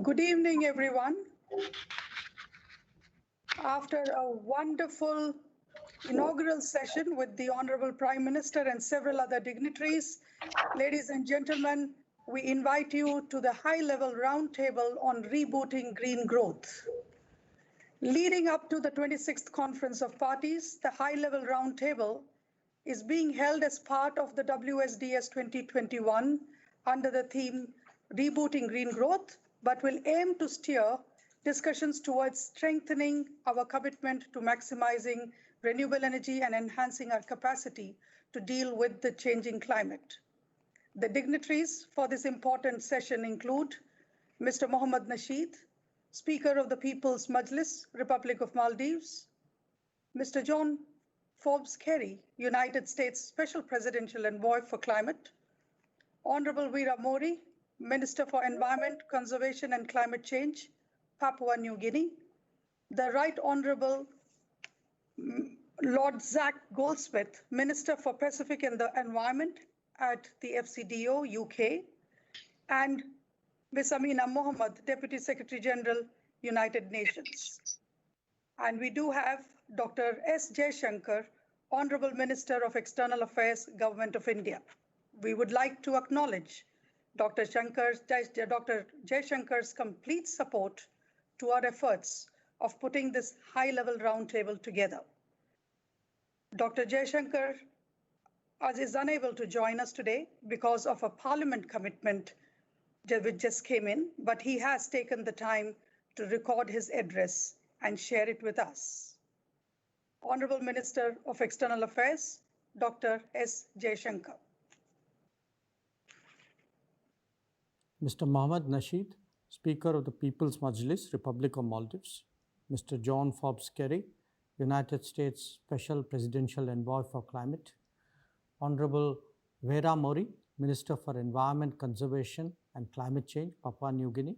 Good evening, everyone. After a wonderful inaugural session with the Honorable Prime Minister and several other dignitaries, ladies and gentlemen, we invite you to the high-level roundtable on rebooting green growth. Leading up to the 26th Conference of Parties, the high-level roundtable is being held as part of the WSDS 2021 under the theme Rebooting Green Growth, but will aim to steer discussions towards strengthening our commitment to maximizing renewable energy and enhancing our capacity to deal with the changing climate. The dignitaries for this important session include Mr. Mohammad Nasheed, Speaker of the People's Majlis, Republic of Maldives, Mr. John Forbes Kerry, United States Special Presidential Envoy for Climate, Honorable Veera Mori, Minister for Environment, Conservation and Climate Change, Papua New Guinea, the Right Honorable Lord Zach Goldsmith, Minister for Pacific and the Environment at the FCDO, UK, and Ms. Amina Mohammed, Deputy Secretary General, United Nations. And we do have Dr. S Jaishankar, Honorable Minister of External Affairs, Government of India. We would like to acknowledge Dr. Jaishankar's complete support to our efforts of putting this high-level roundtable together. Dr. Jaishankar is unable to join us today because of a Parliament commitment which just came in, but he has taken the time to record his address and share it with us. Honorable Minister of External Affairs, Dr. S. Jaishankar. Mr. Mohammad Nasheed, Speaker of the People's Majlis, Republic of Maldives, Mr. John Forbes Kerry, United States Special Presidential Envoy for Climate, Honorable Veera Mori, Minister for Environment, Conservation and Climate Change, Papua New Guinea,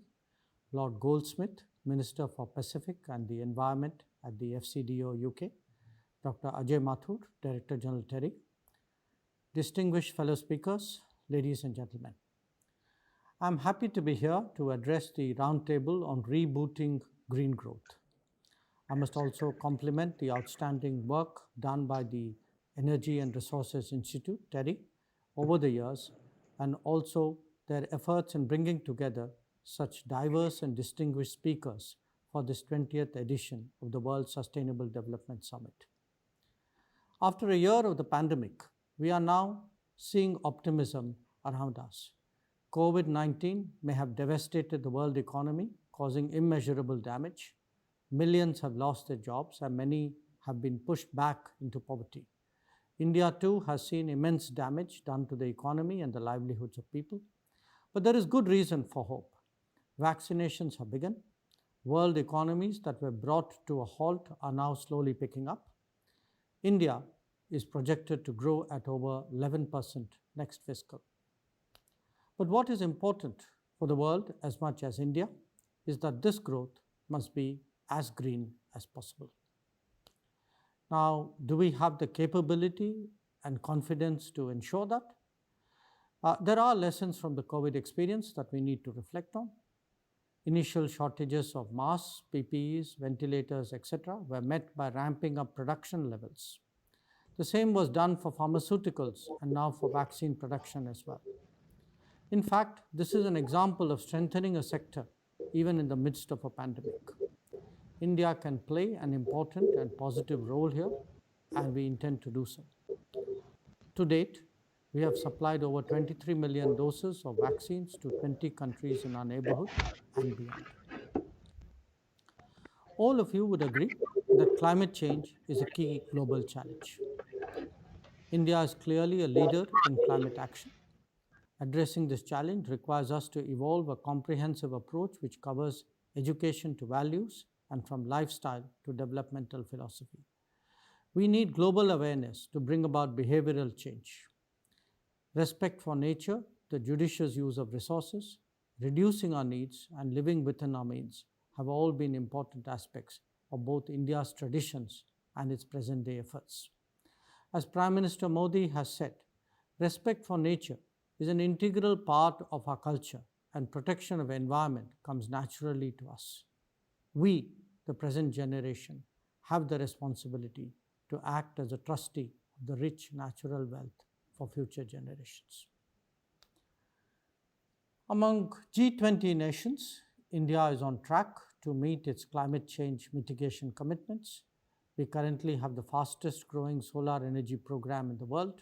Lord Goldsmith, Minister for Pacific and the Environment at the FCDO, UK, Dr. Ajay Mathur, Director General TERI, distinguished fellow speakers, ladies and gentlemen. I'm happy to be here to address the roundtable on rebooting green growth. I must also compliment the outstanding work done by the Energy and Resources Institute, TERI, over the years, and also their efforts in bringing together such diverse and distinguished speakers for this 20th edition of the World Sustainable Development Summit. After a year of the pandemic, we are now seeing optimism around us. COVID-19 may have devastated the world economy, causing immeasurable damage. Millions have lost their jobs and many have been pushed back into poverty. India too has seen immense damage done to the economy and the livelihoods of people. But there is good reason for hope. Vaccinations have begun. World economies that were brought to a halt are now slowly picking up. India is projected to grow at over 11% next fiscal. But what is important for the world as much as India is that this growth must be as green as possible. Now, do we have the capability and confidence to ensure that? There are lessons from the COVID experience that we need to reflect on. Initial shortages of masks, PPEs, ventilators, etc. were met by ramping up production levels. The same was done for pharmaceuticals and now for vaccine production as well. In fact, this is an example of strengthening a sector even in the midst of a pandemic. India can play an important and positive role here, and we intend to do so. To date, we have supplied over 23 million doses of vaccines to 20 countries in our neighborhood and beyond. All of you would agree that climate change is a key global challenge. India is clearly a leader in climate action. Addressing this challenge requires us to evolve a comprehensive approach which covers education to values and from lifestyle to developmental philosophy. We need global awareness to bring about behavioral change. Respect for nature, the judicious use of resources, reducing our needs, and living within our means have all been important aspects of both India's traditions and its present day efforts. As Prime Minister Modi has said, respect for nature is an integral part of our culture, and protection of the environment comes naturally to us. We, the present generation, have the responsibility to act as a trustee of the rich natural wealth for future generations. Among G20 nations, India is on track to meet its climate change mitigation commitments. We currently have the fastest growing solar energy program in the world.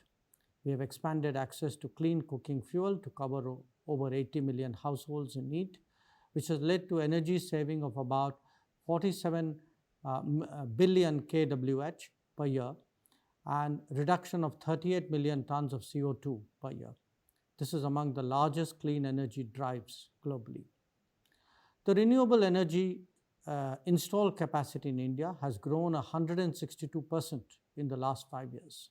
We have expanded access to clean cooking fuel to cover over 80 million households in need, which has led to energy saving of about 47 billion kWh per year and reduction of 38 million tons of CO2 per year. This is among the largest clean energy drives globally. The renewable energy installed capacity in India has grown 162% in the last 5 years.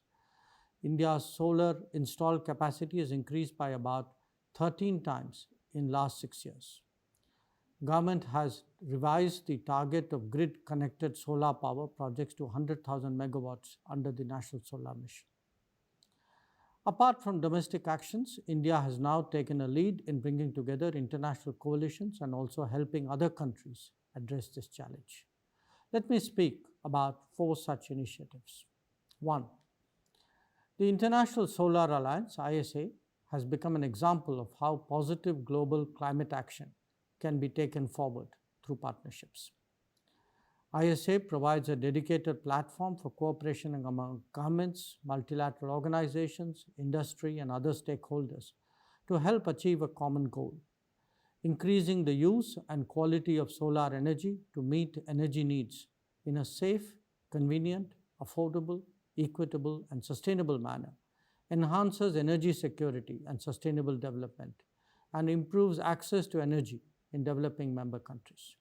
India's solar installed capacity has increased by about 13 times in last 6 years. Government has revised the target of grid-connected solar power projects to 100,000 megawatts under the National Solar Mission. Apart from domestic actions, India has now taken a lead in bringing together international coalitions and also helping other countries address this challenge. Let me speak about 4 such initiatives. 1. The International Solar Alliance, ISA, has become an example of how positive global climate action can be taken forward through partnerships. ISA provides a dedicated platform for cooperation among governments, multilateral organizations, industry, and other stakeholders to help achieve a common goal: increasing the use and quality of solar energy to meet energy needs in a safe, convenient, affordable, equitable, and sustainable manner, enhances energy security and sustainable development, and improves access to energy in developing member countries.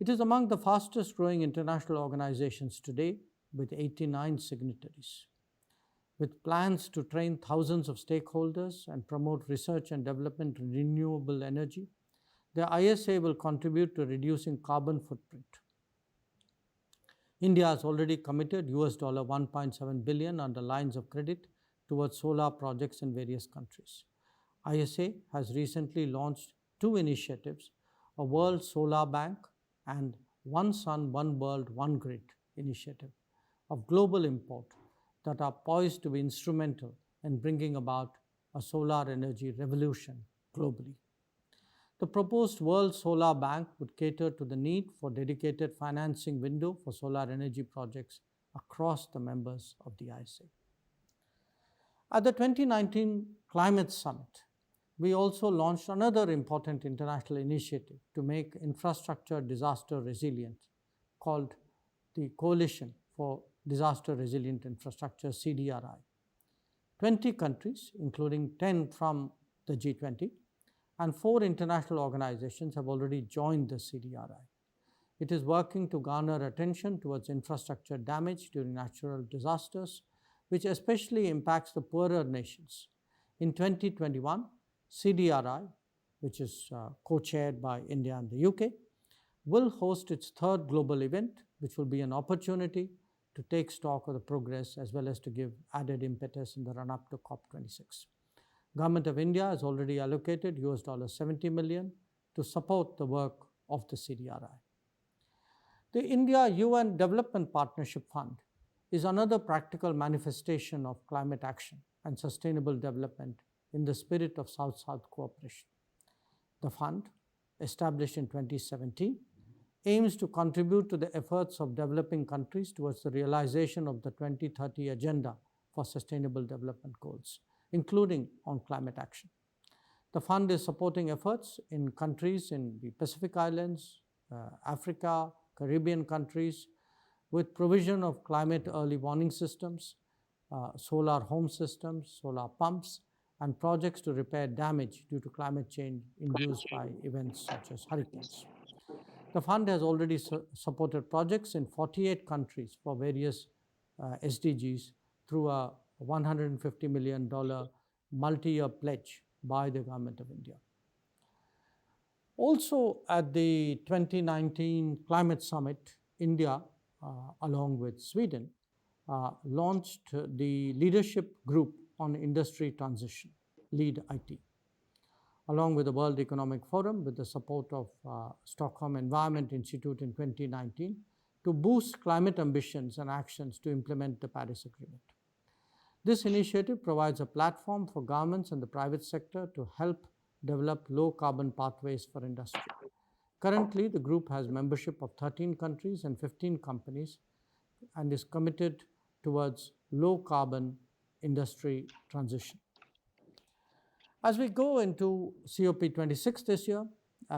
It is among the fastest growing international organizations today, with 89 signatories. With plans to train thousands of stakeholders and promote research and development in renewable energy, the ISA will contribute to reducing carbon footprint. India has already committed $1.7 billion under lines of credit towards solar projects in various countries. ISA has recently launched 2 initiatives, a World Solar Bank and One Sun, One World, One Grid initiative of global import that are poised to be instrumental in bringing about a solar energy revolution globally. The proposed World Solar Bank would cater to the need for dedicated financing window for solar energy projects across the members of the ISA. At the 2019 Climate Summit, we also launched another important international initiative to make infrastructure disaster resilient, called the Coalition for Disaster Resilient Infrastructure, CDRI. 20 countries, including 10 from the G20, and 4 international organizations have already joined the CDRI. It is working to garner attention towards infrastructure damage during natural disasters, which especially impacts the poorer nations. In 2021, CDRI, which is co-chaired by India and the UK, will host its 3rd global event, which will be an opportunity to take stock of the progress as well as to give added impetus in the run-up to COP26. Government of India has already allocated $70 million to support the work of the CDRI. The India-UN Development Partnership Fund is another practical manifestation of climate action and sustainable development in the spirit of South-South cooperation. The fund, established in 2017, aims to contribute to the efforts of developing countries towards the realization of the 2030 Agenda for Sustainable Development Goals, including on climate action. The fund is supporting efforts in countries in the Pacific Islands, Africa, Caribbean countries, with provision of climate early warning systems, solar home systems, solar pumps, and projects to repair damage due to climate change induced by events such as hurricanes. The fund has already supported projects in 48 countries for various SDGs through a $150 million multi-year pledge by the Government of India. Also, at the 2019 Climate Summit, India, along with Sweden, launched the Leadership Group on Industry Transition, LeadIT, along with the World Economic Forum, with the support of Stockholm Environment Institute in 2019, to boost climate ambitions and actions to implement the Paris Agreement. This initiative provides a platform for governments and the private sector to help develop low-carbon pathways for industry. Currently, the group has membership of 13 countries and 15 companies and is committed towards low-carbon industry transition. As we go into COP26 this year,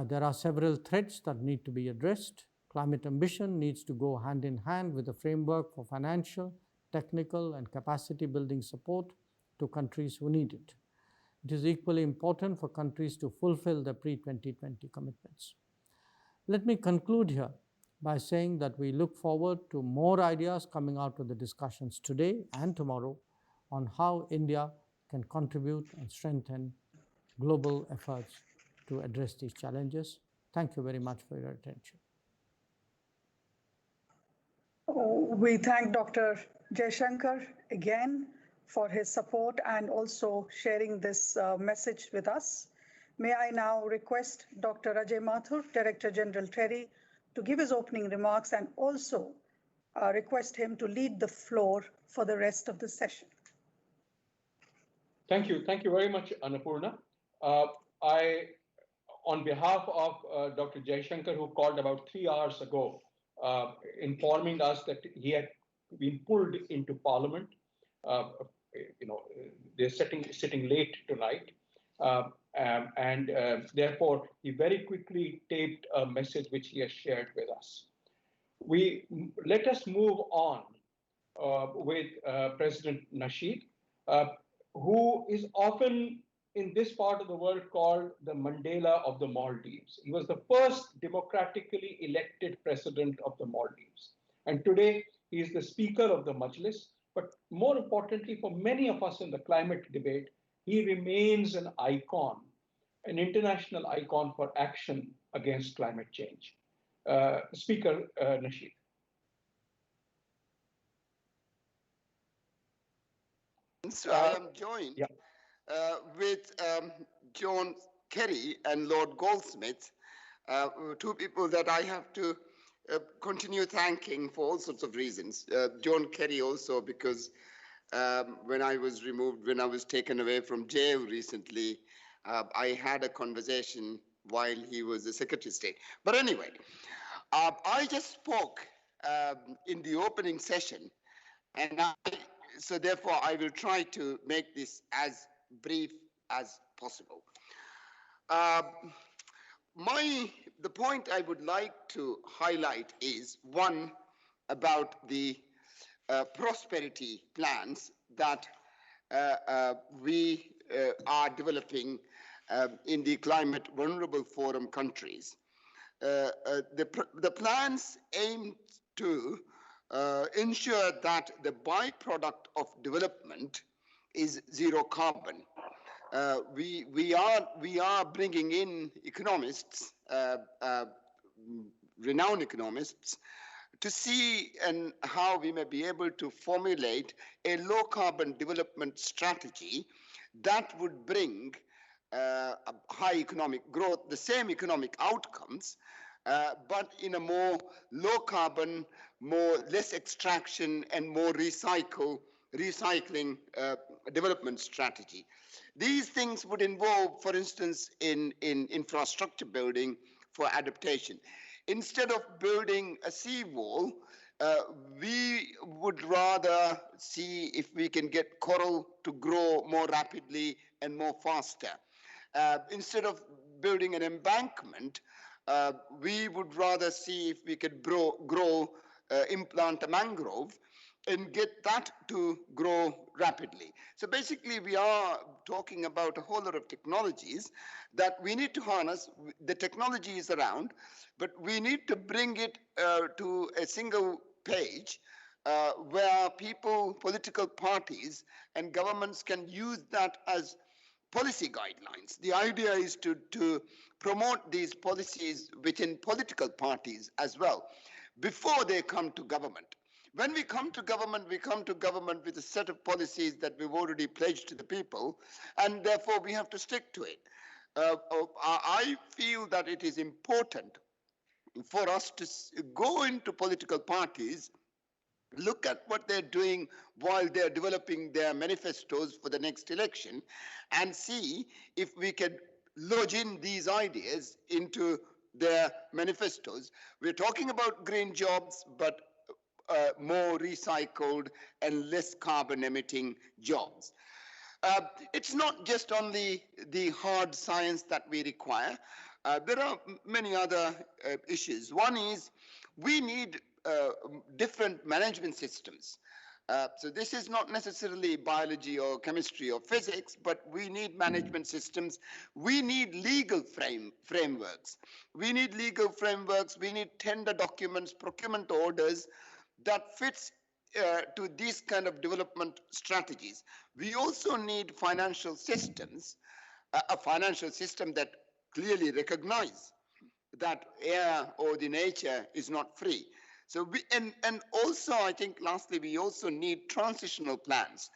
there are several threats that need to be addressed. Climate ambition needs to go hand in hand with a framework for financial, technical, and capacity building support to countries who need it. It is equally important for countries to fulfill their pre-2020 commitments. Let me conclude here by saying that we look forward to more ideas coming out of the discussions today and tomorrow on how India can contribute and strengthen global efforts to address these challenges. Thank you very much for your attention. We thank Dr. Jaishankar again for his support and also sharing this message with us. May I now request Dr. Ajay Mathur, Director General Kerry, to give his opening remarks and also request him to lead the floor for the rest of the session. Thank you. Thank you very much, Annapurna. On behalf of Dr. Jaishankar, who called about 3 hours ago, informing us that he had been pulled into Parliament. They're sitting late tonight, and therefore he very quickly taped a message which he has shared with us. Let us move on with President Nasheed, who is often in this part of the world called the Mandela of the Maldives. He was the first democratically elected president of the Maldives. And today he is the Speaker of the Majlis. But more importantly, for many of us in the climate debate, he remains an icon, an international icon for action against climate change. Speaker Nasheed. So I am joined with John Kerry and Lord Goldsmith, two people that I have to continue thanking for all sorts of reasons. John Kerry also because when I was taken away from jail recently, I had a conversation while he was the Secretary of State. But anyway, I just spoke in the opening session, and so therefore I will try to make this as brief as possible. The point I would like to highlight is one about the prosperity plans that we are developing in the climate vulnerable forum countries. The plans aim to ensure that the byproduct of development is zero carbon. We are bringing in economists, renowned economists, to see and how we may be able to formulate a low carbon development strategy that would bring high economic growth, the same economic outcomes, but in a more low carbon, less extraction and more recycling development strategy. These things would involve, for instance, in infrastructure building for adaptation. Instead of building a seawall, we would rather see if we can get coral to grow more rapidly and more faster. Instead of building an embankment, we would rather see if we could implant a mangrove and get that to grow rapidly. So basically, we are talking about a whole lot of technologies that we need to harness. The technology is around, but we need to bring it to a single page where people, political parties, and governments can use that as policy guidelines. The idea is to promote these policies within political parties as well before they come to government. When we come to government with a set of policies that we've already pledged to the people, and therefore we have to stick to it. I feel that it is important for us to go into political parties, look at what they're doing while they're developing their manifestos for the next election, and see if we can lodge in these ideas into their manifestos. We're talking about green jobs, but more recycled and less carbon emitting jobs. It's not just only the hard science that we require. There are many other issues. One is we need different management systems. So this is not necessarily biology or chemistry or physics, but we need management systems. We need legal frameworks. We need legal frameworks. We need tender documents, procurement orders that fits to these kind of development strategies. We also need financial systems, a financial system that clearly recognize that air or the nature is not free. So and also I think lastly, we also need transitional plans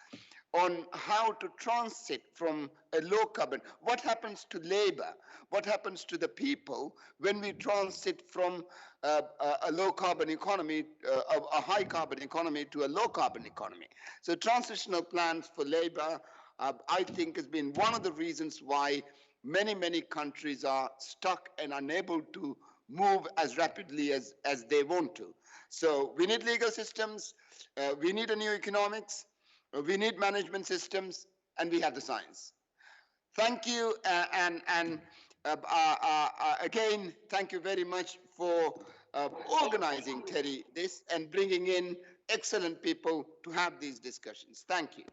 on how to transit from a low carbon. What happens to labor? What happens to the people when we transit from a low carbon economy, a high carbon economy to a low carbon economy? So transitional plans for labor, I think, has been one of the reasons why many countries are stuck and unable to move as rapidly as they want to. So we need legal systems, we need a new economics, we need management systems, and we have the science. Thank you, and again, thank you very much for organizing, Kerry, this and bringing in excellent people to have these discussions. Thank you.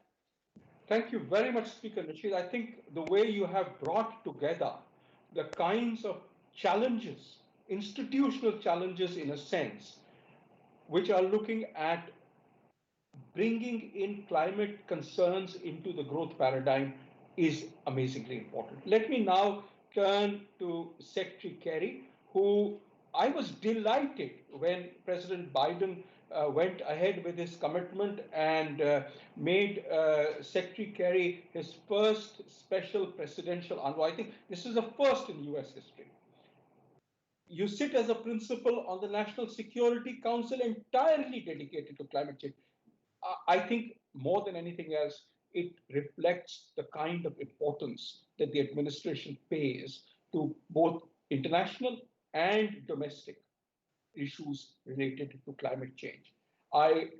Thank you very much, Speaker Rashid. I think the way you have brought together the kinds of challenges, institutional challenges in a sense, which are looking at bringing in climate concerns into the growth paradigm is amazingly important. Let me now turn to Secretary Kerry, who I was delighted when President Biden went ahead with his commitment and made Secretary Kerry his first special presidential envoy. I think this is a first in US history. You sit as a principal on the National Security Council entirely dedicated to climate change. I think more than anything else, it reflects the kind of importance that the administration pays to both international and domestic issues related to climate change. I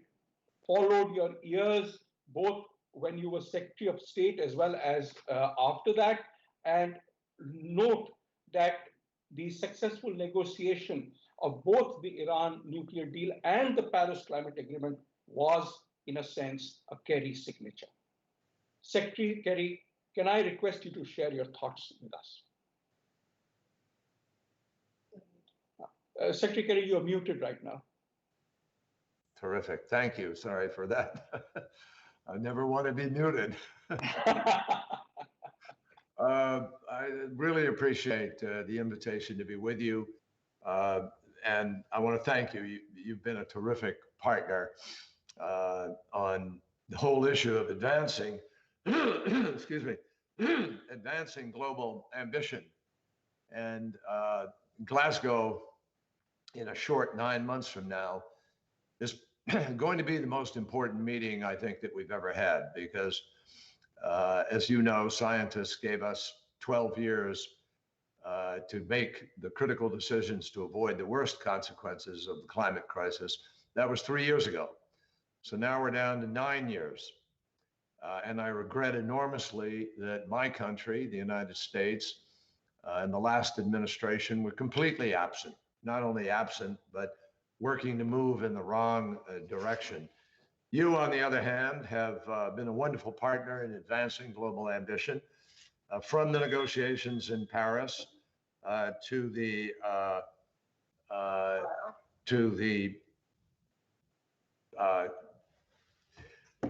followed your years both when you were Secretary of State as well as after that, and note that the successful negotiation of both the Iran nuclear deal and the Paris Climate Agreement was, in a sense, a Kerry signature. Secretary Kerry, can I request you to share your thoughts with us? Secretary Kerry, you are muted right now. Terrific. Thank you. Sorry for that. I never want to be muted. I really appreciate the invitation to be with you. And I want to thank you. You've been a terrific partner on the whole issue of advancing, excuse me, advancing global ambition. And Glasgow, in a short 9 months from now, is going to be the most important meeting I think that we've ever had, because as you know, scientists gave us 12 years to make the critical decisions to avoid the worst consequences of the climate crisis. That was 3 years ago. So now we're down to 9 years. And I regret enormously that my country, the United States, and the last administration were completely absent. Not only absent, but working to move in the wrong direction. You, on the other hand, have been a wonderful partner in advancing global ambition, from the negotiations in Paris to the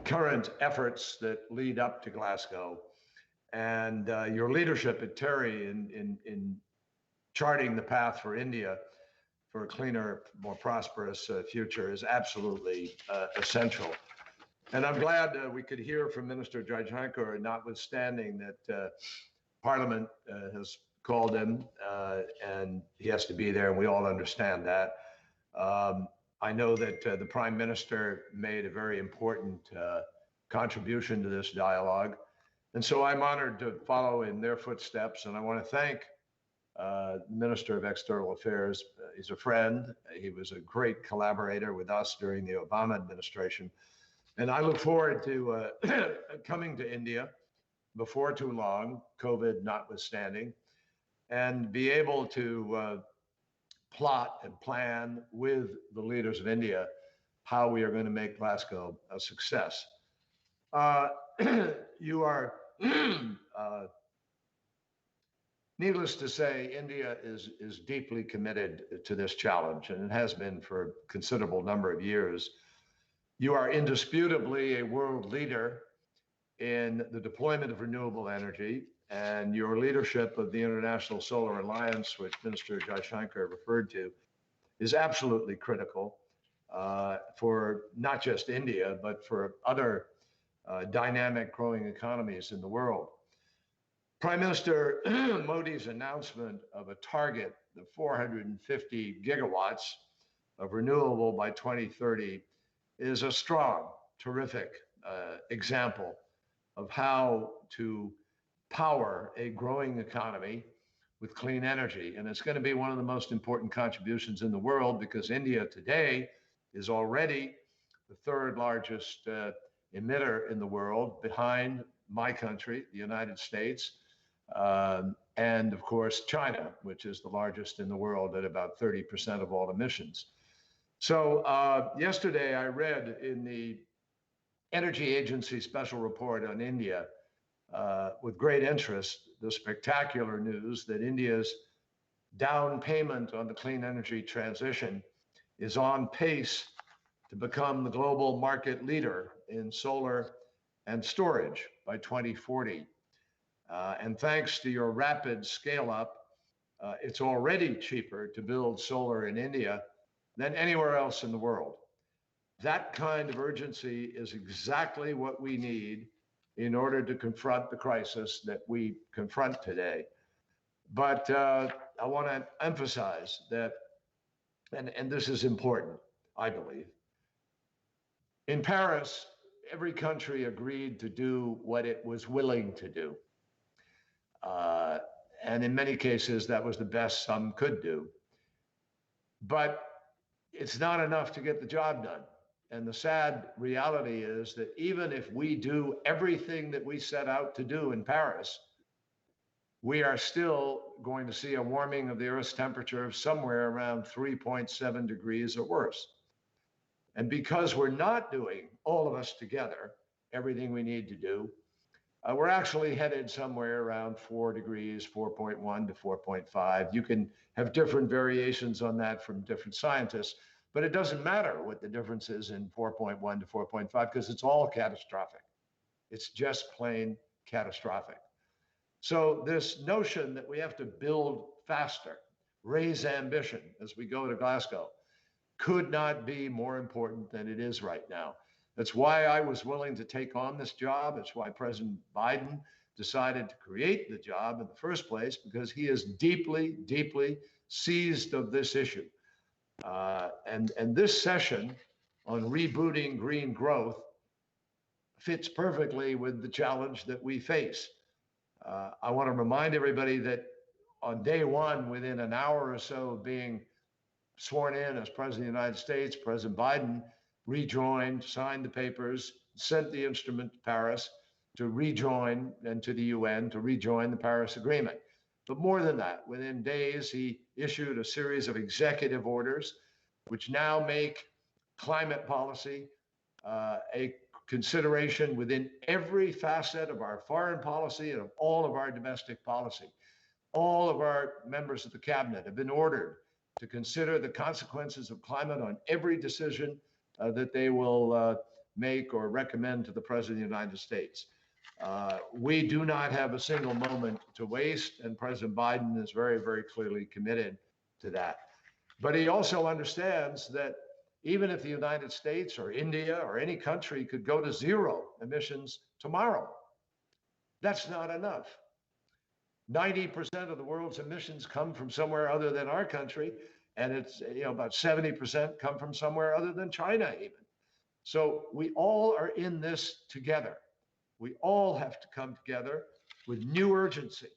current efforts that lead up to Glasgow. and your leadership at Kerry in charting the path for India for a cleaner, more prosperous future is absolutely essential. And I'm glad we could hear from Minister Jaishankar, notwithstanding that Parliament has called him and he has to be there, and we all understand that. I know that the Prime Minister made a very important contribution to this dialogue. And so I'm honored to follow in their footsteps. And I want to thank the Minister of External Affairs. He's a friend. He was a great collaborator with us during the Obama administration. And I look forward to coming to India before too long, COVID notwithstanding, and be able to plot and plan with the leaders of India how we are going to make Glasgow a success. You are, needless to say, India is deeply committed to this challenge, and it has been for a considerable number of years. You are indisputably a world leader in the deployment of renewable energy, and your leadership of the International Solar Alliance, which Minister Jaishankar referred to, is absolutely critical for not just India, but for other dynamic growing economies in the world. Prime Minister Modi's announcement of a target of 450 gigawatts of renewable by 2030 is a strong, terrific example of how to power a growing economy with clean energy. And it's going to be one of the most important contributions in the world, because India today is already the third largest emitter in the world, behind my country, the United States, and of course, China, which is the largest in the world at about 30% of all emissions. So yesterday I read in the Energy Agency special report on India with great interest the spectacular news that India's down payment on the clean energy transition is on pace to become the global market leader in solar and storage by 2040. And thanks to your rapid scale up, it's already cheaper to build solar in India than anywhere else in the world. That kind of urgency is exactly what we need in order to confront the crisis that we confront today. But I want to emphasize that, and this is important, I believe. In Paris, every country agreed to do what it was willing to do. And in many cases, that was the best some could do. But it's not enough to get the job done. And the sad reality is that even if we do everything that we set out to do in Paris, we are still going to see a warming of the Earth's temperature of somewhere around 3.7 degrees or worse. And because we're not doing, all of us together, everything we need to do, we're actually headed somewhere around 4 degrees, 4.1 to 4.5. You can have different variations on that from different scientists, but it doesn't matter what the difference is in 4.1 to 4.5, because it's all catastrophic. It's just plain catastrophic. So this notion that we have to build faster, raise ambition as we go to Glasgow, could not be more important than it is right now. That's why I was willing to take on this job. It's why President Biden decided to create the job in the first place, because he is deeply, deeply seized of this issue. And this session on rebooting green growth fits perfectly with the challenge that we face. I want to remind everybody that on day one, within an hour or so of being sworn in as President of the United States, President Biden rejoined, signed the papers, sent the instrument to Paris to rejoin, and to the UN to rejoin the Paris Agreement. But more than that, within days, he issued a series of executive orders, which now make climate policy a consideration within every facet of our foreign policy and of all of our domestic policy. All of our members of the cabinet have been ordered to consider the consequences of climate on every decision that they will make or recommend to the President of the United States. We do not have a single moment to waste, and President Biden is very, very clearly committed to that. But he also understands that even if the United States or India or any country could go to zero emissions tomorrow, that's not enough. 90% of the world's emissions come from somewhere other than our country, and it's about 70% come from somewhere other than China even. So we all are in this together. We all have to come together with new urgency.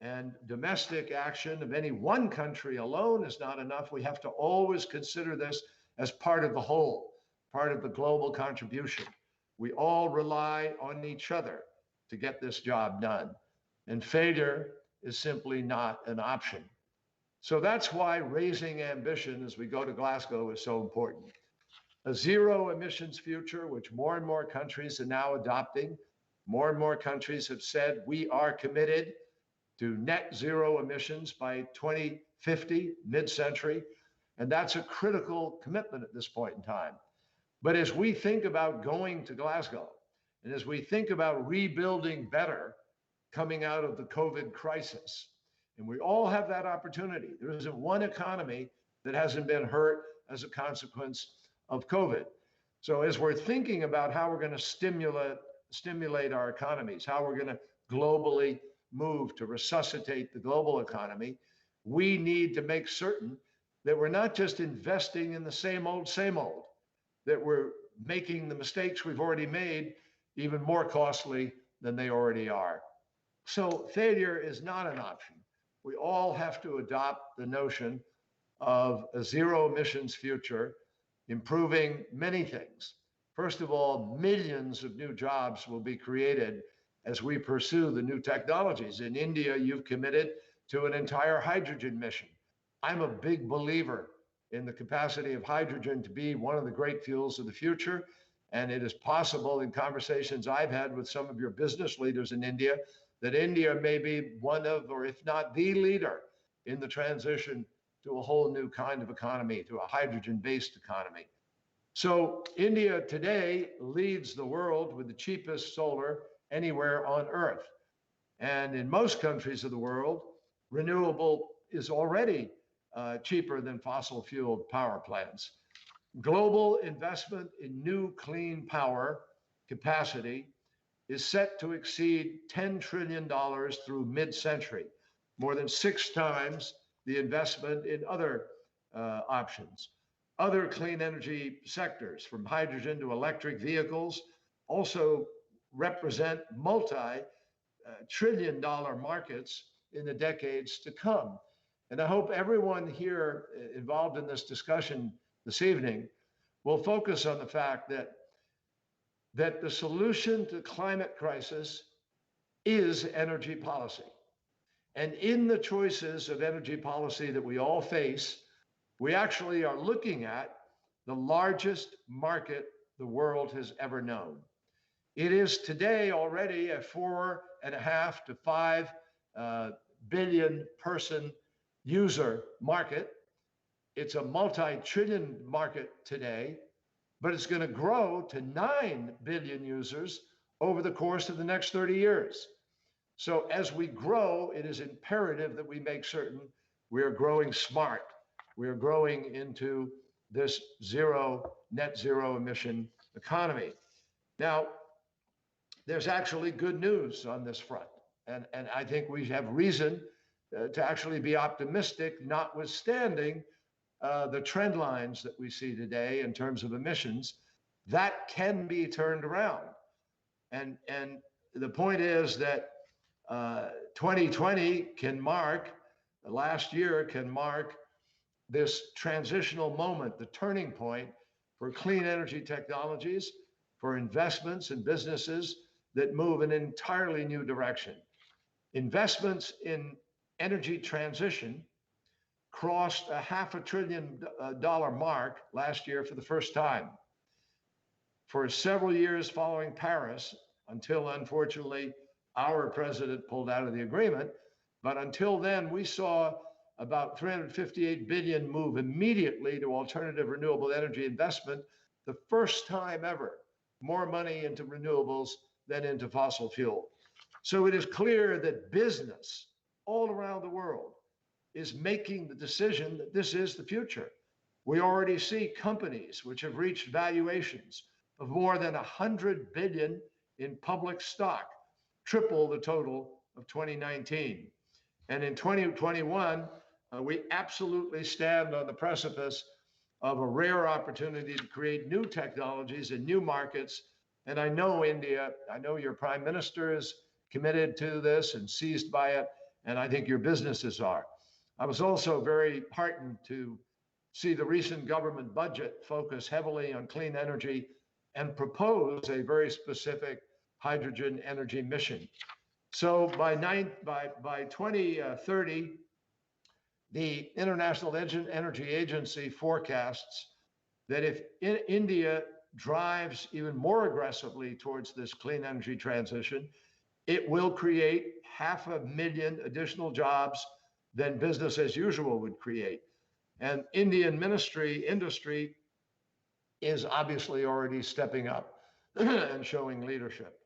And domestic action of any one country alone is not enough. We have to always consider this as part of the whole, part of the global contribution. We all rely on each other to get this job done. And failure is simply not an option. So that's why raising ambition as we go to Glasgow is so important. A zero emissions future, which more and more countries are now adopting. More and more countries have said we are committed to net zero emissions by 2050, mid-century. And that's a critical commitment at this point in time. But as we think about going to Glasgow, and as we think about rebuilding better coming out of the COVID crisis, and we all have that opportunity. There isn't one economy that hasn't been hurt as a consequence of COVID. So as we're thinking about how we're going to stimulate our economies, how we're going to globally move to resuscitate the global economy, we need to make certain that we're not just investing in the same old, that we're making the mistakes we've already made even more costly than they already are. So failure is not an option. We all have to adopt the notion of a zero emissions future, improving many things. First of all, millions of new jobs will be created as we pursue the new technologies. In India, you've committed to an entire hydrogen mission. I'm a big believer in the capacity of hydrogen to be one of the great fuels of the future. And it is possible in conversations I've had with some of your business leaders in India that India may be one of, or if not the leader in the transition to a whole new kind of economy, to a hydrogen-based economy. So India today leads the world with the cheapest solar anywhere on Earth. And in most countries of the world, renewable is already cheaper than fossil-fueled power plants. Global investment in new clean power capacity is set to exceed $10 trillion through mid-century, more than 6 times the investment in other options. Other clean energy sectors, from hydrogen to electric vehicles, also represent multi-trillion-dollar markets in the decades to come. And I hope everyone here involved in this discussion this evening will focus on the fact that the solution to climate crisis is energy policy. And in the choices of energy policy that we all face, we actually are looking at the largest market the world has ever known. It is today already a 4.5 to 5 billion person user market. It's a multi-trillion market today, but it's going to grow to 9 billion users over the course of the next 30 years. So as we grow, it is imperative that we make certain we are growing smart. We are growing into this net zero emission economy. Now, there's actually good news on this front. And I think we have reason to actually be optimistic, notwithstanding the trend lines that we see today in terms of emissions. That can be turned around. And the point is that 2020 can mark, last year can mark this transitional moment, the turning point for clean energy technologies, for investments and businesses that move in an entirely new direction. Investments in energy transition crossed a $500 billion mark last year for the first time. For several years following Paris, until unfortunately our president pulled out of the agreement, but until then we saw about 358 billion move immediately to alternative renewable energy investment, the first time ever, more money into renewables than into fossil fuel. So it is clear that business all around the world is making the decision that this is the future. We already see companies which have reached valuations of more than 100 billion in public stock, triple the total of 2019. And in 2021, we absolutely stand on the precipice of a rare opportunity to create new technologies and new markets. And I know India, I know your prime minister is committed to this and seized by it, and I think your businesses are. I was also very heartened to see the recent government budget focus heavily on clean energy and propose a very specific hydrogen energy mission. So by 2030, the International Energy Agency forecasts that if India drives even more aggressively towards this clean energy transition, it will create 500,000 additional jobs than business as usual would create. And Indian industry is obviously already stepping up and showing leadership.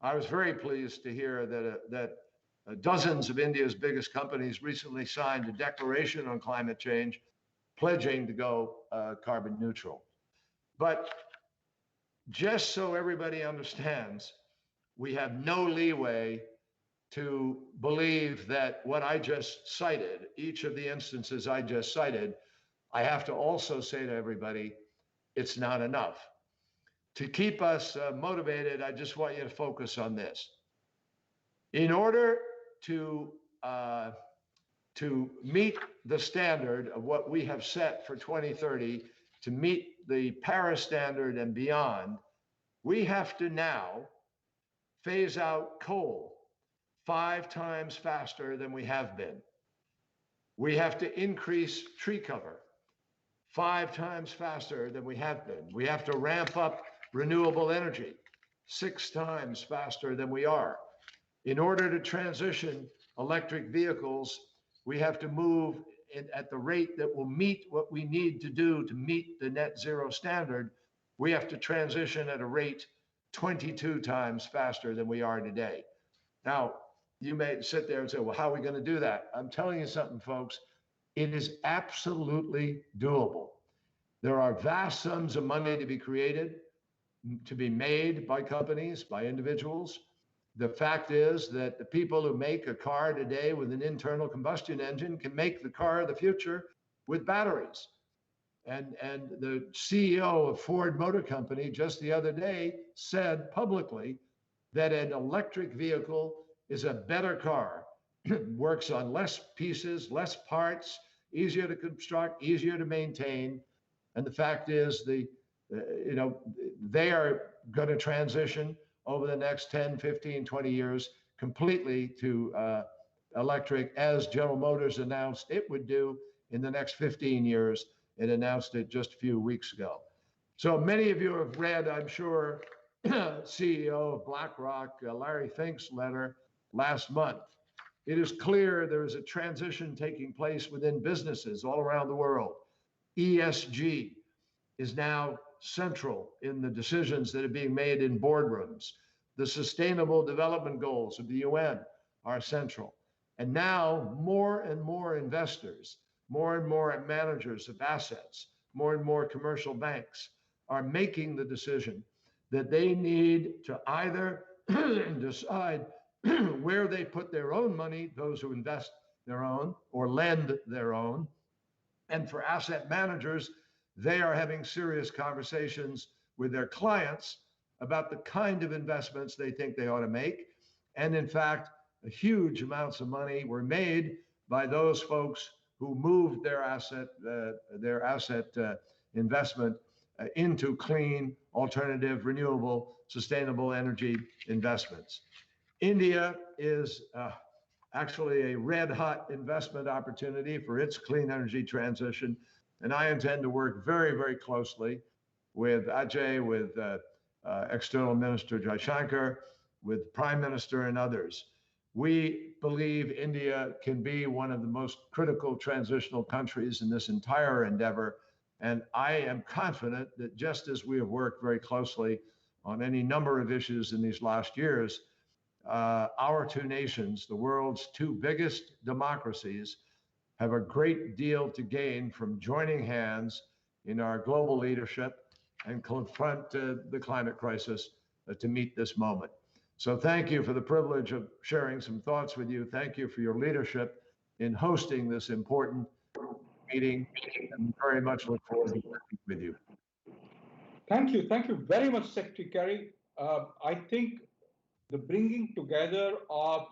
I was very pleased to hear that dozens of India's biggest companies recently signed a declaration on climate change, pledging to go carbon neutral. But just so everybody understands, we have no leeway to believe that what I just cited, each of the instances I just cited, I have to also say to everybody, it's not enough. To keep us motivated, I just want you to focus on this. In order to meet the standard of what we have set for 2030, to meet the Paris standard and beyond, we have to now phase out coal 5 times faster than we have been. We have to increase tree cover 5 times faster than we have been. We have to ramp up renewable energy 6 times faster than we are. In order to transition electric vehicles, we have to move at the rate that will meet what we need to do to meet the net zero standard. We have to transition at a rate 22 times faster than we are today. Now, you may sit there and say, well, how are we going to do that? I'm telling you something, folks. It is absolutely doable. There are vast sums of money to be created, to be made by companies, by individuals. The fact is that the people who make a car today with an internal combustion engine can make the car of the future with batteries. And the CEO of Ford Motor Company just the other day said publicly that an electric vehicle is a better car, works on less pieces, less parts, easier to construct, easier to maintain. And the fact is they are going to transition over the next 10, 15, 20 years completely to electric, as General Motors announced it would do in the next 15 years. It announced it just a few weeks ago. So many of you have read, I'm sure, CEO of BlackRock, Larry Fink's letter last month. It is clear there is a transition taking place within businesses all around the world. ESG is now central in the decisions that are being made in boardrooms. The Sustainable Development Goals of the UN are central. And now more and more investors, more and more managers of assets, more and more commercial banks are making the decision that they need to either decide where they put their own money, those who invest their own or lend their own. And for asset managers, they are having serious conversations with their clients about the kind of investments they think they ought to make. And in fact, huge amounts of money were made by those folks who moved their asset investment into clean, alternative, renewable, sustainable energy investments. India is actually a red hot investment opportunity for its clean energy transition. And I intend to work very, very closely with Ajay, with External Minister Jaishankar, with Prime Minister and others. We believe India can be one of the most critical transitional countries in this entire endeavor. And I am confident that just as we have worked very closely on any number of issues in these last years, our two nations, the world's two biggest democracies, have a great deal to gain from joining hands in our global leadership and confront the climate crisis to meet this moment. So thank you for the privilege of sharing some thoughts with you. Thank you for your leadership in hosting this important meeting, and very much look forward to working with you. Thank you. Thank you very much, Secretary Kerry. I think the bringing together of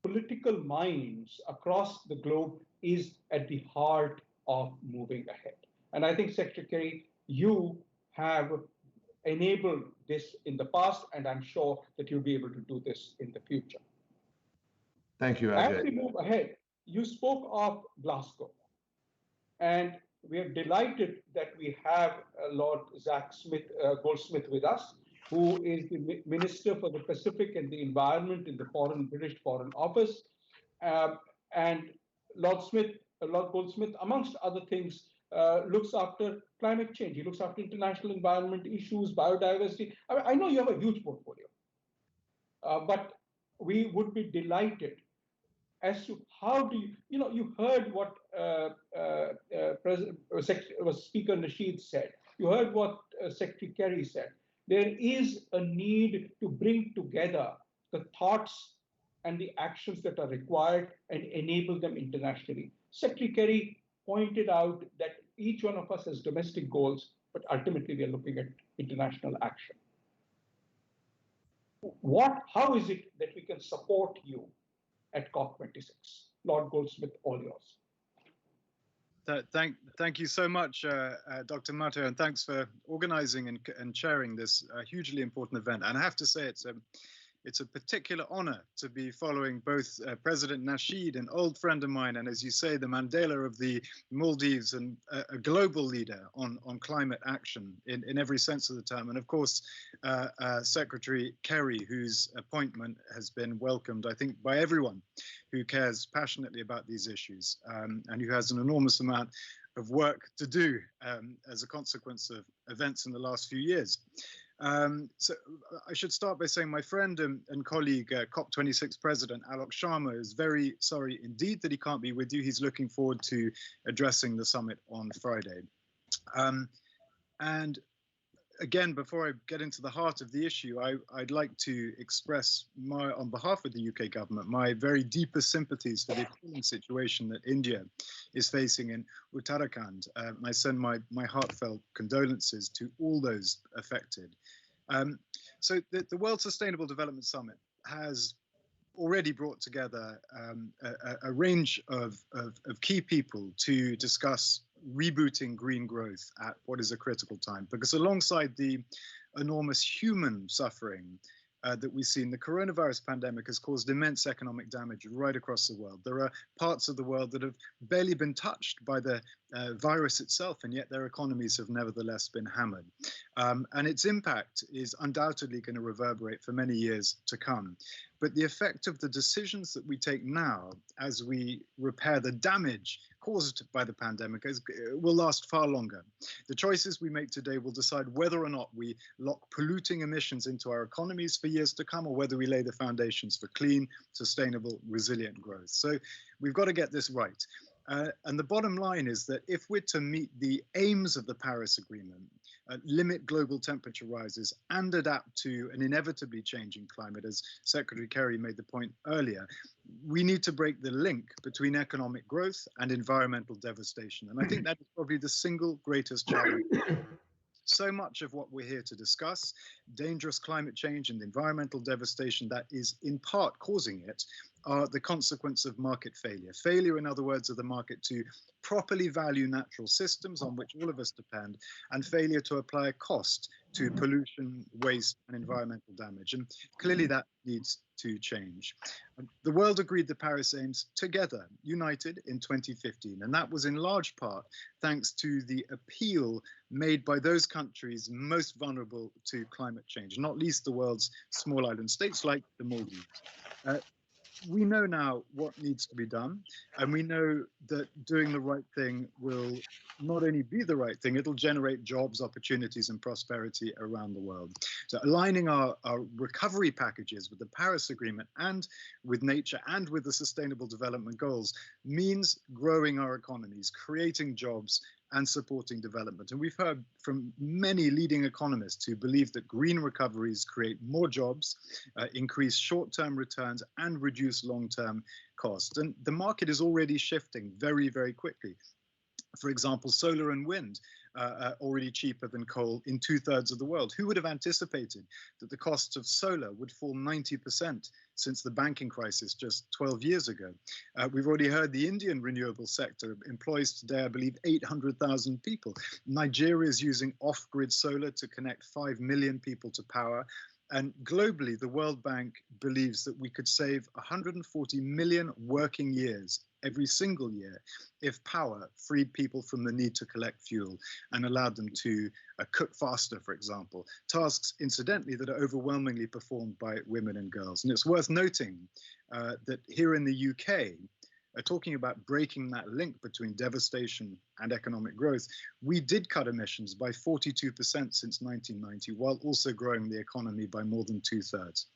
political minds across the globe is at the heart of moving ahead. And I think, Secretary Kerry, you have enabled this in the past, and I'm sure that you'll be able to do this in the future. Thank you, Ajay. As we move ahead, you spoke of Glasgow, and we are delighted that we have Lord Zach Goldsmith with us, who is the Minister for the Pacific and the Environment in the British Foreign Office. And Lord Goldsmith, amongst other things, looks after climate change. He looks after international environment issues, biodiversity. I know you have a huge portfolio, but we would be delighted as to how do you heard what Speaker Nasheed said. You heard what Secretary Kerry said. There is a need to bring together the thoughts and the actions that are required and enable them internationally. Secretary Kerry pointed out that each one of us has domestic goals, but ultimately we are looking at international action. How is it that we can support you at COP26? Lord Goldsmith, all yours. Thank you so much, Dr. Mato, and thanks for organizing and chairing this hugely important event. And I have to say, it's a particular honor to be following both President Nasheed, an old friend of mine, and as you say, the Mandela of the Maldives, and a global leader on climate action in every sense of the term. And of course, Secretary Kerry, whose appointment has been welcomed, I think, by everyone who cares passionately about these issues, and who has an enormous amount of work to do as a consequence of events in the last few years. So I should start by saying my friend and colleague, COP26 President Alok Sharma, is very sorry indeed that he can't be with you. He's looking forward to addressing the summit on Friday. And again, before I get into the heart of the issue, I'd like to express on behalf of the UK government, my very deepest sympathies for the appalling situation that India is facing in Uttarakhand. I send my heartfelt condolences to all those affected. So the World Sustainable Development Summit has already brought together a range of key people to discuss rebooting green growth at what is a critical time, because alongside the enormous human suffering that we see in the coronavirus pandemic has caused immense economic damage right across the world. There are parts of the world that have barely been touched by the virus itself, and yet their economies have nevertheless been hammered. And its impact is undoubtedly going to reverberate for many years to come. But the effect of the decisions that we take now as we repair the damage caused by the pandemic will last far longer. The choices we make today will decide whether or not we lock polluting emissions into our economies for years to come, or whether we lay the foundations for clean, sustainable, resilient growth. So we've got to get this right. And the bottom line is that if we're to meet the aims of the Paris Agreement, limit global temperature rises and adapt to an inevitably changing climate, as Secretary Kerry made the point earlier, we need to break the link between economic growth and environmental devastation. And I think that is probably the single greatest challenge. So much of what we're here to discuss, dangerous climate change and environmental devastation that is in part causing it, are the consequence of market failure. Failure, in other words, of the market to properly value natural systems on which all of us depend, and failure to apply a cost to pollution, waste, and environmental damage. And clearly that needs to change. The world agreed the Paris aims together, united, in 2015, and that was in large part thanks to the appeal made by those countries most vulnerable to climate change, not least the world's small island states like the Maldives. we know now what needs to be done, and we know that doing the right thing will not only be the right thing, it'll generate jobs, opportunities, and prosperity around the world. So aligning our recovery packages with the Paris Agreement and with nature and with the Sustainable Development Goals means growing our economies, creating jobs, and supporting development. And we've heard from many leading economists who believe that green recoveries create more jobs, increase short-term returns, and reduce long-term costs. And the market is already shifting very, very quickly. For example, solar and wind are already cheaper than coal in 2/3 of the world. Who would have anticipated that the cost of solar would fall 90% since the banking crisis just 12 years ago? We've already heard the Indian renewable sector employs today, I believe, 800,000 people. Nigeria is using off-grid solar to connect 5 million people to power. And globally, the World Bank believes that we could save 140 million working years every single year if power freed people from the need to collect fuel and allowed them to cook faster, for example. Tasks, incidentally, that are overwhelmingly performed by women and girls. And it's worth noting that here in the UK, talking about breaking that link between devastation and economic growth, we did cut emissions by 42% since 1990, while also growing the economy by more than 2/3.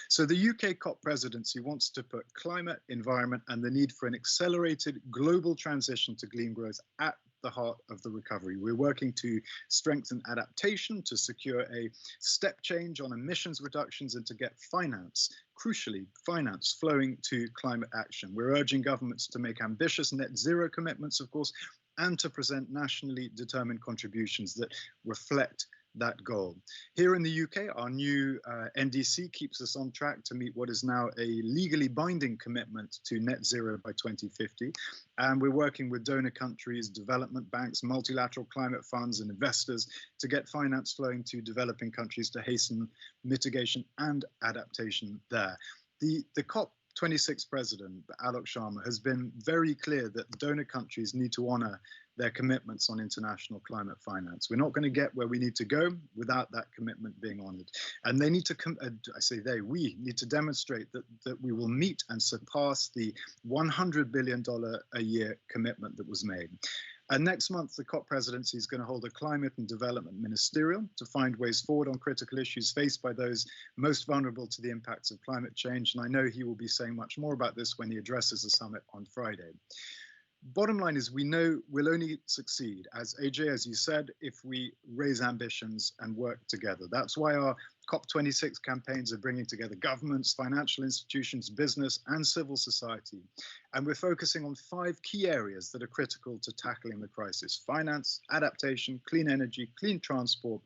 So the UK COP presidency wants to put climate, environment, and the need for an accelerated global transition to green growth at the heart of the recovery. We're working to strengthen adaptation, to secure a step change on emissions reductions, and to get finance, crucially, finance flowing to climate action. We're urging governments to make ambitious net zero commitments, of course, and to present nationally determined contributions that reflect that goal. Here in the UK, our new NDC keeps us on track to meet what is now a legally binding commitment to net zero by 2050. And we're working with donor countries, development banks, multilateral climate funds, and investors to get finance flowing to developing countries to hasten mitigation and adaptation there. The COP26 president, Alok Sharma, has been very clear that donor countries need to honor their commitments on international climate finance. We're not going to get where we need to go without that commitment being honored. And they need to, we need to demonstrate that we will meet and surpass the $100 billion a year commitment that was made. And next month, the COP presidency is going to hold a climate and development ministerial to find ways forward on critical issues faced by those most vulnerable to the impacts of climate change. And I know he will be saying much more about this when he addresses the summit on Friday. Bottom line is we know we'll only succeed, as AJ, as you said, if we raise ambitions and work together. That's why our COP26 campaigns are bringing together governments, financial institutions, business, and civil society. And we're focusing on 5 key areas that are critical to tackling the crisis: finance, adaptation, clean energy, clean transport,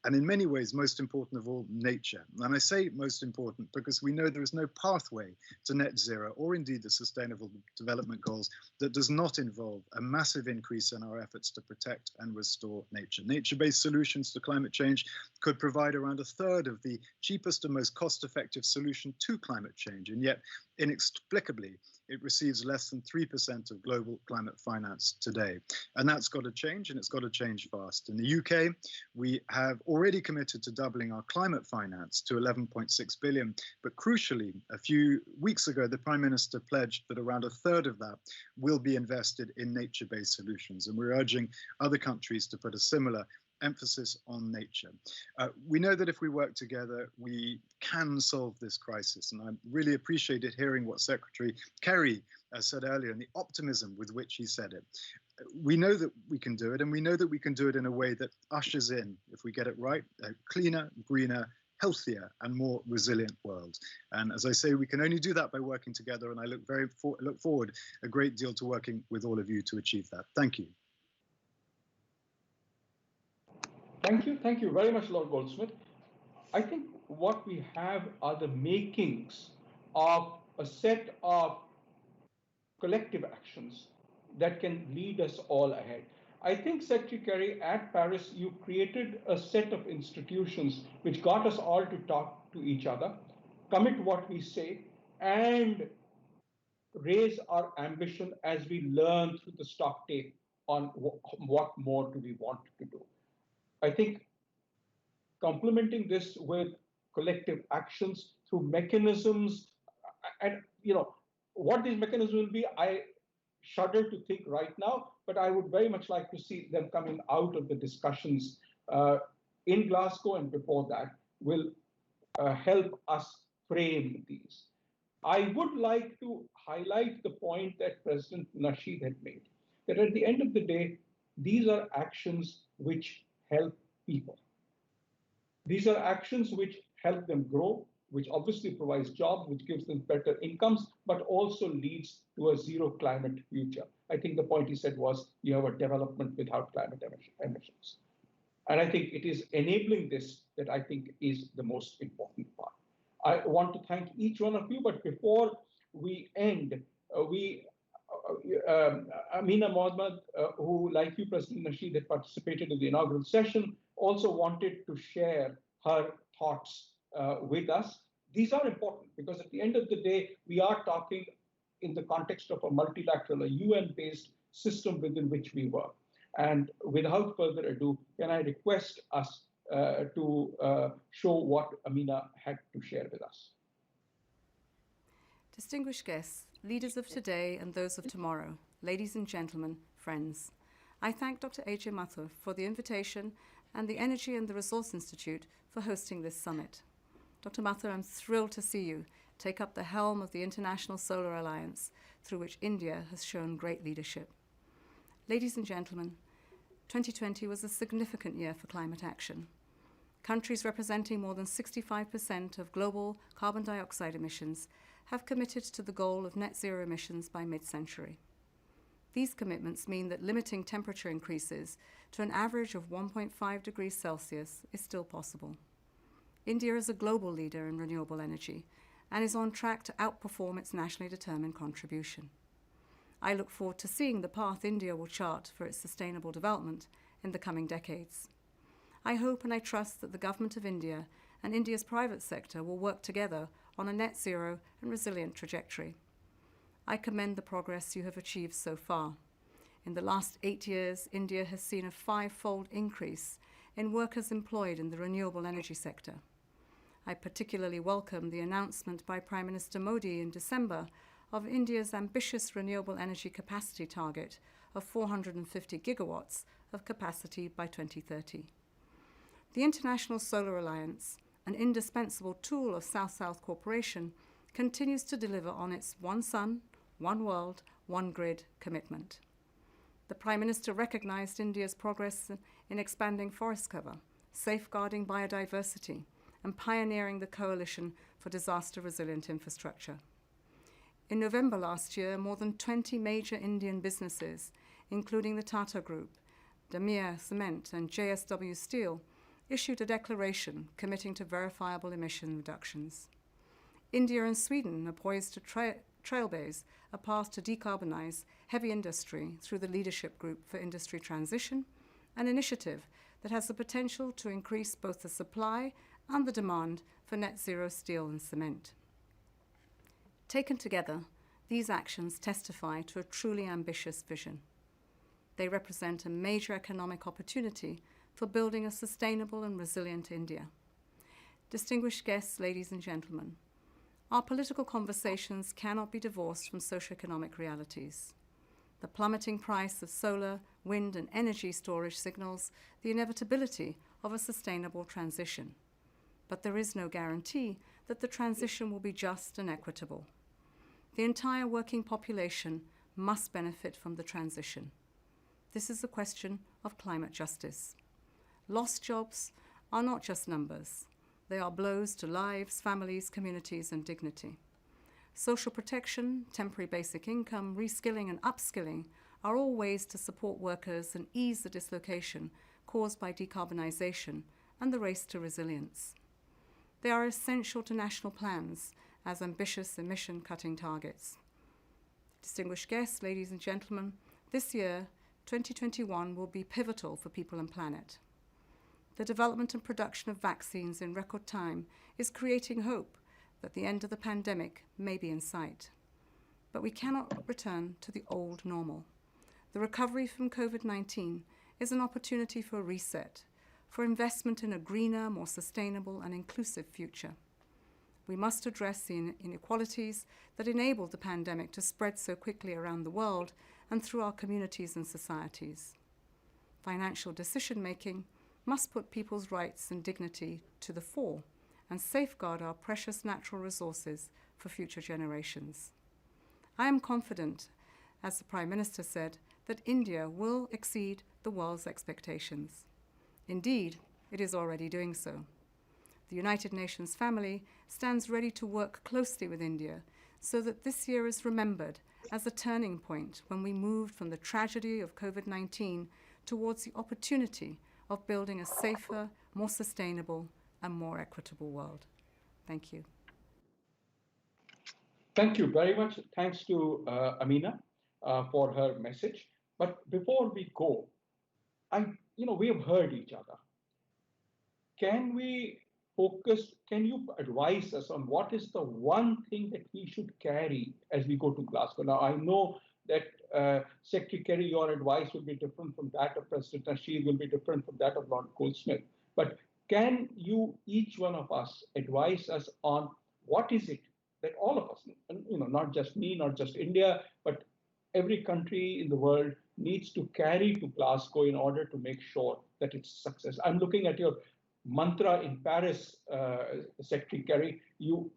and in many ways, most important of all, nature. And I say most important because we know there is no pathway to net zero, or indeed the Sustainable Development Goals, that does not involve a massive increase in our efforts to protect and restore nature. Nature-based solutions to climate change could provide around 1/3 of the cheapest and most cost-effective solution to climate change, and yet inexplicably, it receives less than 3% of global climate finance today. And that's got to change, and it's got to change fast. In the UK, we have already committed to doubling our climate finance to 11.6 billion. But crucially, a few weeks ago, the Prime Minister pledged that around 1/3 of that will be invested in nature-based solutions. And we're urging other countries to put a similar emphasis on nature. We know that if we work together, we can solve this crisis. And I really appreciated hearing what Secretary Kerry said earlier and the optimism with which he said it. We know that we can do it, and we know that we can do it in a way that ushers in, if we get it right, a cleaner, greener, healthier, and more resilient world. And as I say, we can only do that by working together. And I look forward a great deal to working with all of you to achieve that. Thank you. Thank you very much, Lord Goldsmith. I think what we have are the makings of a set of collective actions that can lead us all ahead. I think, Secretary Kerry, at Paris, you created a set of institutions which got us all to talk to each other, commit what we say, and raise our ambition as we learn through the stock take on what more do we want to do. I think complementing this with collective actions through mechanisms, and what these mechanisms will be, I shudder to think right now, but I would very much like to see them coming out of the discussions in Glasgow and before that will help us frame these. I would like to highlight the point that President Nasheed had made, that at the end of the day, these are actions which help people. These are actions which help them grow, which obviously provides jobs, which gives them better incomes, but also leads to a zero climate future. I think the point he said was you have a development without climate emissions. And I think it is enabling this that I think is the most important part. I want to thank each one of you, but before we end, Amina Mohammed, who, like you, President Nasheed, had participated in the inaugural session, also wanted to share her thoughts with us. These are important because at the end of the day, we are talking in the context of a multilateral, a UN-based system within which we work. And without further ado, can I request us to show what Amina had to share with us. Distinguished guests, leaders of today and those of tomorrow, ladies and gentlemen, friends, I thank Dr. A.J. Mathur for the invitation and the Energy and the Resource Institute for hosting this summit. Dr. Mathur, I'm thrilled to see you take up the helm of the International Solar Alliance, through which India has shown great leadership. Ladies and gentlemen, 2020 was a significant year for climate action. Countries representing more than 65% of global carbon dioxide emissions have committed to the goal of net zero emissions by mid-century. These commitments mean that limiting temperature increases to an average of 1.5 degrees Celsius is still possible. India is a global leader in renewable energy and is on track to outperform its nationally determined contribution. I look forward to seeing the path India will chart for its sustainable development in the coming decades. I hope and I trust that the Government of India and India's private sector will work together on a net zero and resilient trajectory. I commend the progress you have achieved so far. In the last 8 years, India has seen a 5-fold increase in workers employed in the renewable energy sector. I particularly welcome the announcement by Prime Minister Modi in December of India's ambitious renewable energy capacity target of 450 gigawatts of capacity by 2030. The International Solar Alliance, an indispensable tool of South-South cooperation, continues to deliver on its One Sun, One World, One Grid commitment. The Prime Minister recognized India's progress in expanding forest cover, safeguarding biodiversity, and pioneering the Coalition for Disaster-Resilient Infrastructure. In November last year, more than 20 major Indian businesses, including the Tata Group, Damir Cement, and JSW Steel, issued a declaration committing to verifiable emission reductions. India and Sweden are poised to trailblaze a path to decarbonize heavy industry through the Leadership Group for Industry Transition, an initiative that has the potential to increase both the supply and the demand for net zero steel and cement. Taken together, these actions testify to a truly ambitious vision. They represent a major economic opportunity for building a sustainable and resilient India. Distinguished guests, ladies and gentlemen, our political conversations cannot be divorced from socioeconomic realities. The plummeting price of solar, wind, and energy storage signals the inevitability of a sustainable transition. But there is no guarantee that the transition will be just and equitable. The entire working population must benefit from the transition. This is a question of climate justice. Lost jobs are not just numbers. They are blows to lives, families, communities, and dignity. Social protection, temporary basic income, reskilling, and upskilling are all ways to support workers and ease the dislocation caused by decarbonization and the race to resilience. They are essential to national plans as ambitious emission-cutting targets. Distinguished guests, ladies and gentlemen, this year, 2021, will be pivotal for people and planet. The development and production of vaccines in record time is creating hope that the end of the pandemic may be in sight. But we cannot return to the old normal. The recovery from COVID-19 is an opportunity for a reset, for investment in a greener, more sustainable and inclusive future. We must address the inequalities that enabled the pandemic to spread so quickly around the world and through our communities and societies. Financial decision-making must put people's rights and dignity to the fore and safeguard our precious natural resources for future generations. I am confident, as the Prime Minister said, that India will exceed the world's expectations. Indeed, it is already doing so. The United Nations family stands ready to work closely with India so that this year is remembered as a turning point when we moved from the tragedy of COVID-19 towards the opportunity of building a safer, more sustainable, and more equitable world. Thank you. Thank you very much. Thanks to Amina for her message. But before we go, we have heard each other. Can we focus? Can you advise us on what is the one thing that we should carry as we go to Glasgow? Now, I know that Secretary Kerry, your advice will be different from that of President Nasheed, will be different from that of Lord Goldsmith. But can you, each one of us, advise us on what is it that all of us, not just me, not just India, but every country in the world needs to carry to Glasgow in order to make sure that it's a success? I'm looking at your mantra in Paris, Secretary Kerry. You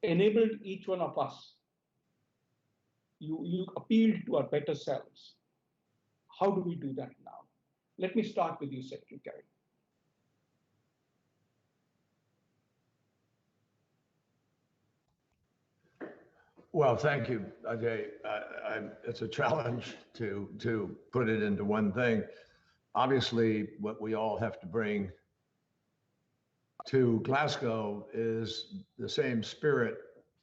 enabled each one of us. You appealed to our better selves. How do we do that now? Let me start with you, Secretary Kerry. Well, thank you, Ajay. It's a challenge to put it into one thing. Obviously, what we all have to bring to Glasgow is the same spirit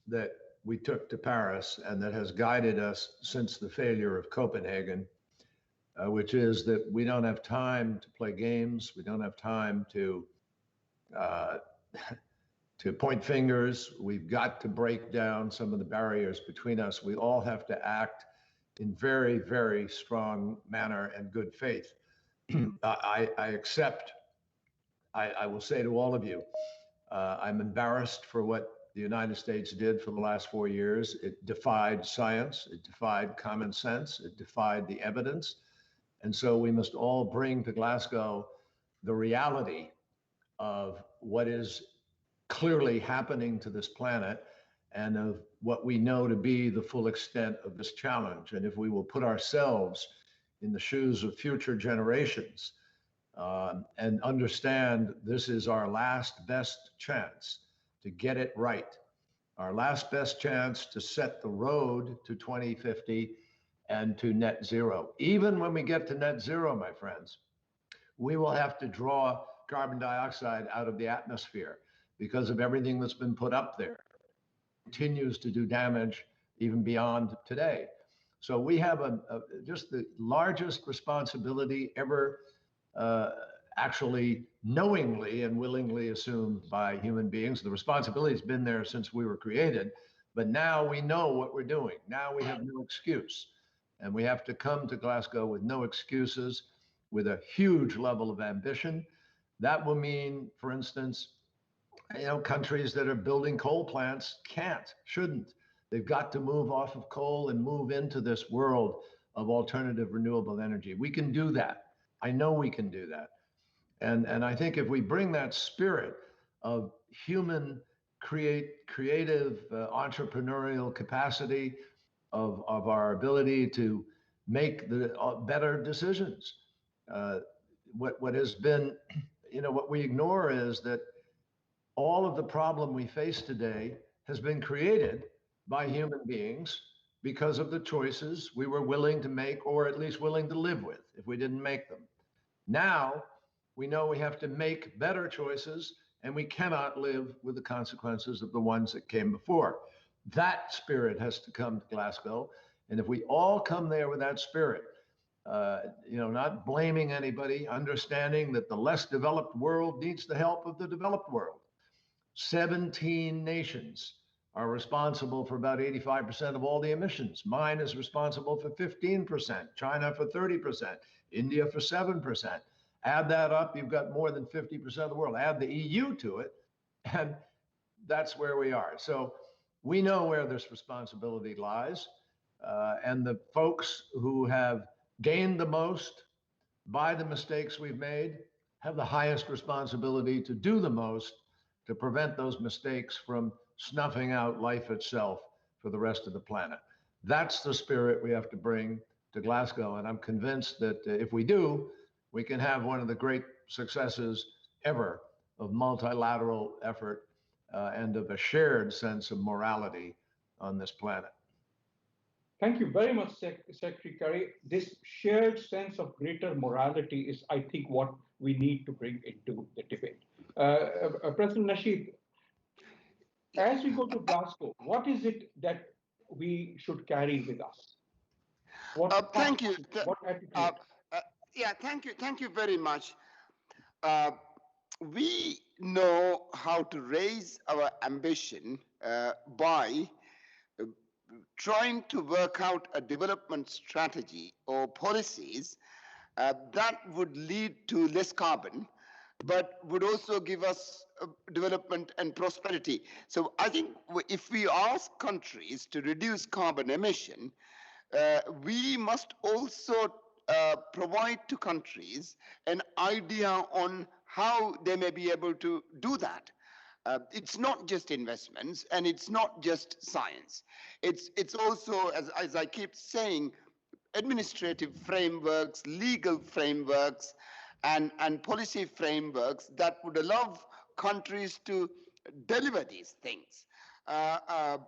that we took to Paris and that has guided us since the failure of Copenhagen, which is that we don't have time to play games. We don't have time to point fingers. We've got to break down some of the barriers between us. We all have to act in very, very strong manner and good faith. I accept, I will say to all of you, I'm embarrassed for what the United States did for the last 4 years. It defied science, it defied common sense, it defied the evidence. And so we must all bring to Glasgow the reality of what is clearly happening to this planet and of what we know to be the full extent of this challenge. And if we will put ourselves in the shoes of future generations and understand this is our last best chance to get it right, our last best chance to set the road to 2050 and to net zero. Even when we get to net zero, my friends, we will have to draw carbon dioxide out of the atmosphere because of everything that's been put up there. It continues to do damage even beyond today. So we have just the largest responsibility ever actually knowingly and willingly assumed by human beings. The responsibility has been there since we were created, but now we know what we're doing. Now we have no excuse. And we have to come to Glasgow with no excuses, with a huge level of ambition. That will mean, for instance, countries that are building coal plants shouldn't. They've got to move off of coal and move into this world of alternative renewable energy. We can do that. I know we can do that. And I think if we bring that spirit of human creative entrepreneurial capacity, of our ability to make the better decisions, what has been, what we ignore is that all of the problem we face today has been created by human beings because of the choices we were willing to make, or at least willing to live with if we didn't make them. Now we know we have to make better choices, and we cannot live with the consequences of the ones that came before. That spirit has to come to Glasgow. And if we all come there with that spirit, not blaming anybody, understanding that the less developed world needs the help of the developed world. 17 nations are responsible for about 85% of all the emissions. Mine is responsible for 15%, China for 30%, India for 7%. Add that up, you've got more than 50% of the world. Add the EU to it, and that's where we are. So we know where this responsibility lies. And the folks who have gained the most by the mistakes we've made have the highest responsibility to do the most to prevent those mistakes from snuffing out life itself for the rest of the planet. That's the spirit we have to bring to Glasgow. And I'm convinced that if we do, we can have one of the great successes ever of multilateral effort and of a shared sense of morality on this planet. Thank you very much, Secretary Kerry. This shared sense of greater morality is, I think, what we need to bring into the debate. President Nasheed, as we go to Glasgow, what is it that we should carry with us? Thank you. What attitude? Thank you very much. We know how to raise our ambition by trying to work out a development strategy or policies that would lead to less carbon, but would also give us development and prosperity. So I think if we ask countries to reduce carbon emission, we must also provide to countries an idea on how they may be able to do that. It's not just investments and it's not just science. It's also, as I keep saying, administrative frameworks, legal frameworks, and policy frameworks that would allow countries to deliver these things. Now,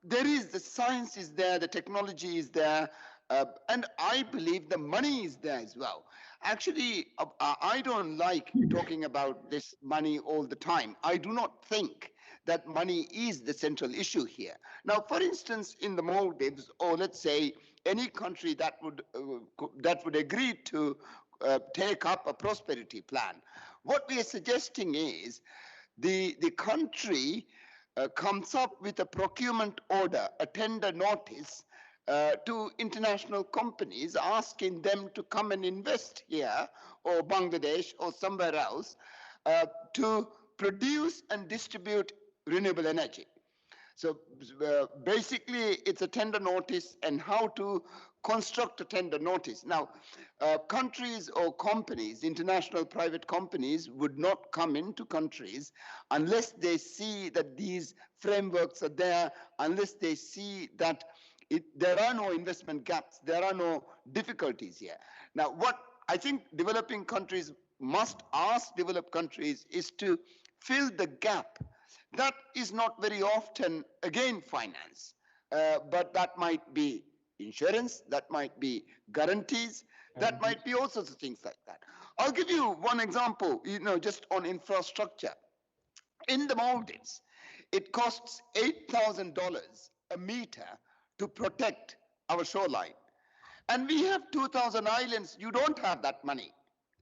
the science is there, the technology is there, and I believe the money is there as well. Actually, I don't like talking about this money all the time. I do not think that money is the central issue here. Now, for instance, in the Maldives, or let's say any country that would agree to take up a prosperity plan, what we are suggesting is the country comes up with a procurement order, a tender notice, to international companies asking them to come and invest here or Bangladesh or somewhere else to produce and distribute renewable energy. So basically it's a tender notice and how to construct a tender notice. Now, countries or companies, international private companies would not come into countries unless they see that these frameworks are there, unless they see that there are no investment gaps, there are no difficulties here. Now, what I think developing countries must ask developed countries is to fill the gap. That is not very often, again, finance, but that might be insurance, that might be guarantees, that might be all sorts of things like that. I'll give you one example, just on infrastructure. In the Maldives, it costs $8,000 a meter to protect our shoreline. And we have 2,000 islands. You don't have that money.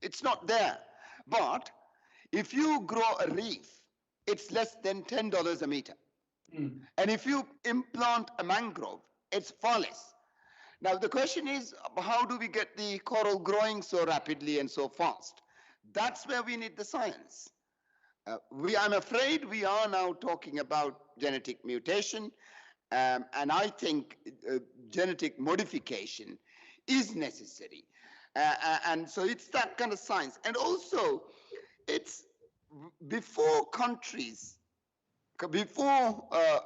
It's not there. But if you grow a reef, it's less than $10 a meter. And if you implant a mangrove, it's far less. Now, the question is, how do we get the coral growing so rapidly and so fast? That's where we need the science. I'm afraid we are now talking about genetic mutation. And I think genetic modification is necessary. And so it's that kind of science. And also, it's before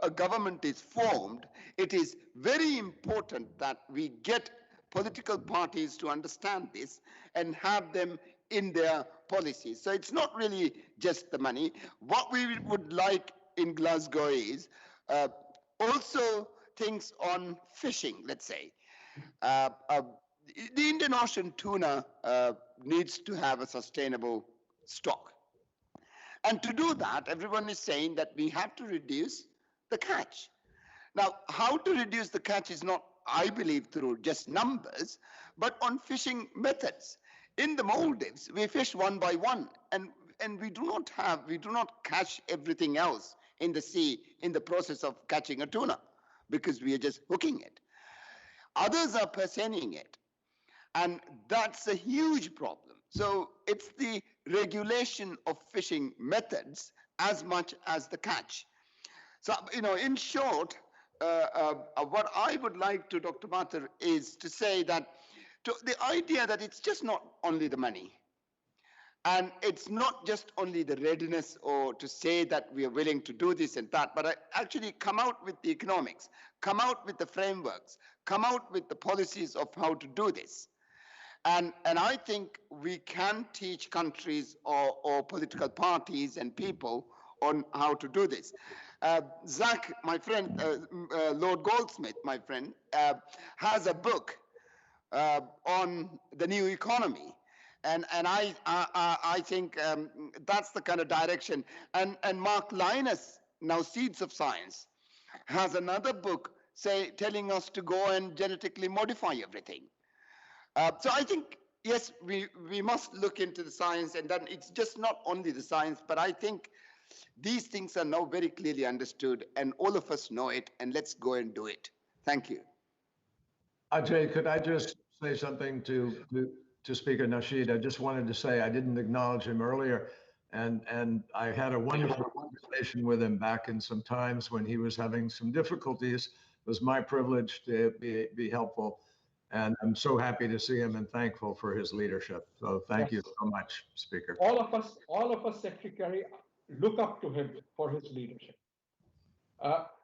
a government is formed, it is very important that we get political parties to understand this and have them in their policies. So it's not really just the money. What we would like in Glasgow is also things on fishing, let's say. The Indian Ocean tuna needs to have a sustainable stock. And to do that, everyone is saying that we have to reduce the catch. Now, how to reduce the catch is not, I believe, through just numbers, but on fishing methods. In the Maldives, we fish one by one, and we do not catch everything else in the sea in the process of catching a tuna, because we are just hooking it. Others are persenning it, and that's a huge problem. So it's the regulation of fishing methods as much as the catch. So, in short, what I would like to Dr. Mathur is to say that the idea that it's just not only the money, and it's not just only the readiness or to say that we are willing to do this and that, but actually come out with the economics, come out with the frameworks, come out with the policies of how to do this. And I think we can teach countries or political parties and people on how to do this. Zach, my friend, Lord Goldsmith, my friend, has a book on the new economy. And I think that's the kind of direction. And Mark Linus, now Seeds of Science, has another book telling us to go and genetically modify everything. So I think, yes, we must look into the science, and then it's just not only the science, but I think these things are now very clearly understood, and all of us know it, and let's go and do it. Thank you. Ajay, could I just say something to Speaker Nasheed? I just wanted to say I didn't acknowledge him earlier, and I had a wonderful conversation with him back in some times when he was having some difficulties. It was my privilege to be helpful. And I'm so happy to see him and thankful for his leadership. So thank you so much, Speaker. All of us, Secretary Kerry, look up to him for his leadership.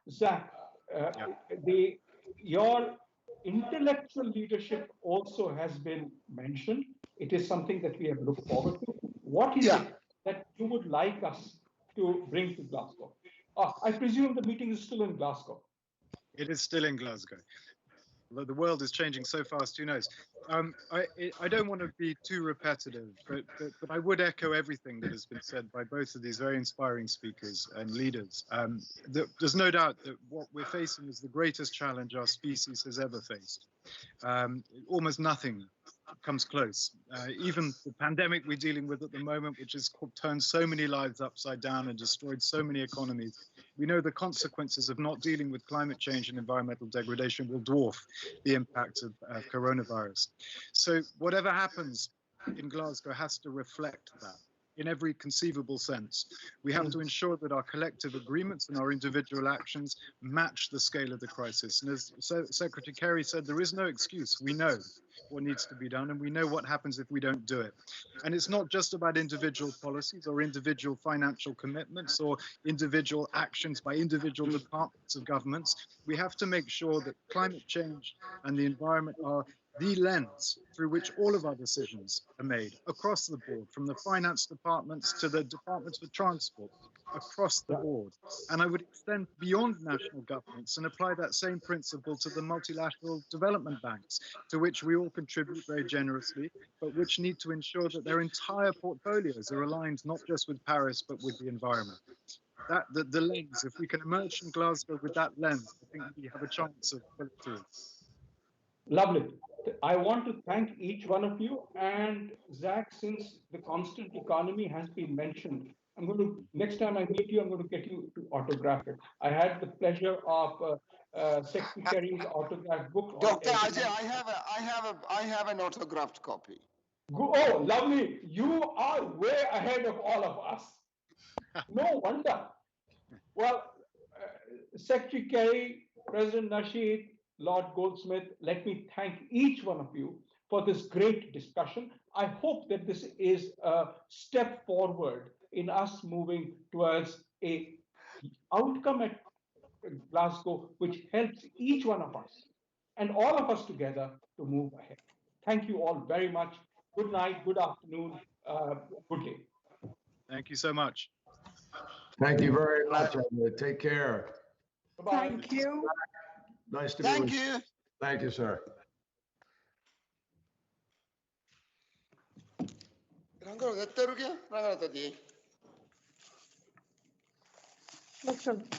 Zach, your intellectual leadership also has been mentioned. It is something that we have looked forward to. What is it that you would like us to bring to Glasgow? I presume the meeting is still in Glasgow. It is still in Glasgow. The world is changing so fast, who knows? I don't want to be too repetitive, but I would echo everything that has been said by both of these very inspiring speakers and leaders. There's no doubt that what we're facing is the greatest challenge our species has ever faced. Almost nothing comes close. Even the pandemic we're dealing with at the moment, which has turned so many lives upside down and destroyed so many economies, we know the consequences of not dealing with climate change and environmental degradation will dwarf the impact of coronavirus. So whatever happens in Glasgow has to reflect that in every conceivable sense. We have to ensure that our collective agreements and our individual actions match the scale of the crisis. And as Secretary Kerry said, there is no excuse. We know what needs to be done, and we know what happens if we don't do it. And it's not just about individual policies or individual financial commitments or individual actions by individual departments of governments. We have to make sure that climate change and the environment are the lens through which all of our decisions are made across the board, from the finance departments to the departments for transport, across the board. And I would extend beyond national governments and apply that same principle to the multilateral development banks, to which we all contribute very generously, but which need to ensure that their entire portfolios are aligned not just with Paris, but with the environment. The lens, if we can emerge from Glasgow with that lens, I think we have a chance of pulling through. Lovely. I want to thank each one of you. And Zach, since the constant economy has been mentioned, I'm going to, next time I meet you, I'm going to get you to autograph it. I had the pleasure of Secretary Kerry's autograph book. Dr. Ajay, I have an autographed copy. Oh, lovely. You are way ahead of all of us. No wonder. Well, Secretary Kerry, President Nasheed, Lord Goldsmith, let me thank each one of you for this great discussion. I hope that this is a step forward in us moving towards an outcome at Glasgow which helps each one of us and all of us together to move ahead. Thank you all very much. Good night, good afternoon, good day. Thank you so much. Thank you very much. Take care. Bye-bye. Thank you. Nice to be with you. Thank you. Thank you, sir. Excellent.